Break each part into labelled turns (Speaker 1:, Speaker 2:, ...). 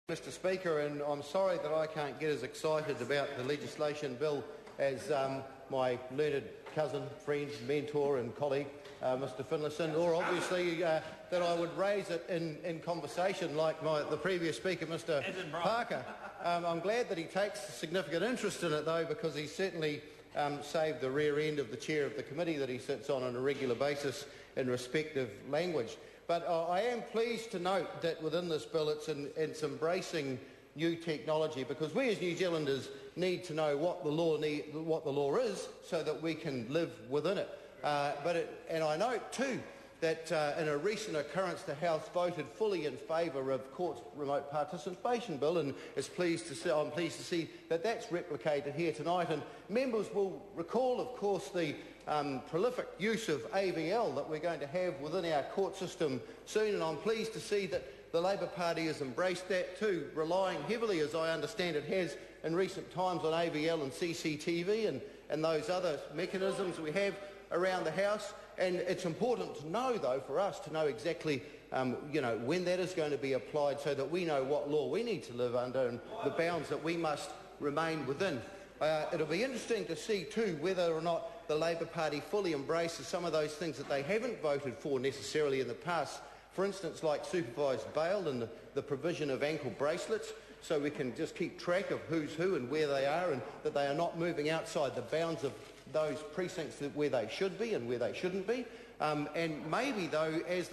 Speaker 1: Mr Speaker, and I'm sorry that I can't get as excited about the legislation bill as my learned cousin, friend, mentor and colleague, Mr Finlayson, or obviously that I would raise it in conversation like the previous speaker, Mr Parker. I'm glad that he takes significant interest in it, though, because he certainly saved the rear end of the chair of the committee that he sits on a regular basis in respective language. But I am pleased to note that within this bill it's embracing new technology, because we as New Zealanders need to know what the law is so that we can live within it. And I note too that in a recent occurrence the House voted fully in favour of Court's remote participation bill, and I'm pleased to see that that's replicated here tonight. And members will recall, of course, the prolific use of AVL that we're going to have within our court system soon, and I'm pleased to see that the Labor Party has embraced that too, relying heavily, as I understand it has in recent times, on AVL and CCTV and those other mechanisms we have around the House. And it's important to know, though, for us to know exactly when that is going to be applied, so that we know what law we need to live under and the bounds that we must remain within. It'll be interesting to see too whether or not the Labor Party fully embraces some of those things that they haven't voted for necessarily in the past. For instance, like supervised bail and the provision of ankle bracelets, so we can just keep track of who's who and where they are, and that they are not moving outside the bounds of those precincts where they should be and where they shouldn't be. And maybe, though, as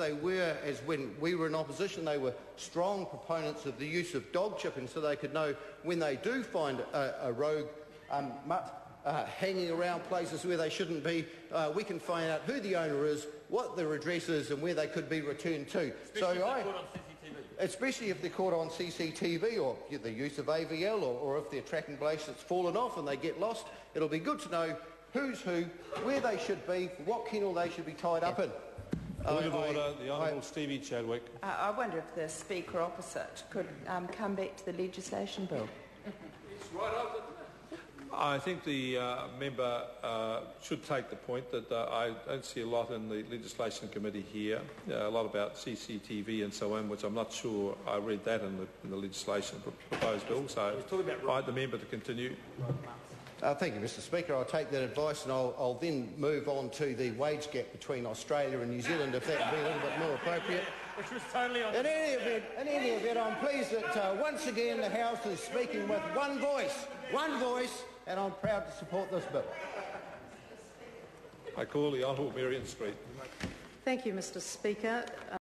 Speaker 1: when we were in opposition, they were strong proponents of the use of dog chipping, so they could know when they do find a rogue mutt hanging around places where they shouldn't be, we can find out who the owner is, what their address is and where they could be returned to. Especially if they're caught on CCTV, or the use of AVL, or if their tracking bracelet's fallen off and they get lost. It'll be good to know who's who, where they should be, what kennel they should be tied up in.
Speaker 2: Point of order, the Honourable Stevie Chadwick.
Speaker 3: I wonder if the Speaker opposite could come back to the legislation bill.
Speaker 2: It's right up. I think the member should take the point that I don't see a lot in the legislation committee here, a lot about CCTV and so on, which I'm not sure I read that in the legislation proposed bill. So I invite the member to continue.
Speaker 1: Thank you, Mr Speaker. I'll take that advice, and I'll then move on to the wage gap between Australia and New Zealand, if that would be a little bit more appropriate.
Speaker 4: Which was totally on.
Speaker 1: In any event, I'm pleased that once again the House is speaking with one voice, and I'm proud to support this bill.
Speaker 2: I call the Honourable Marion Street.
Speaker 5: Thank you, Mr Speaker.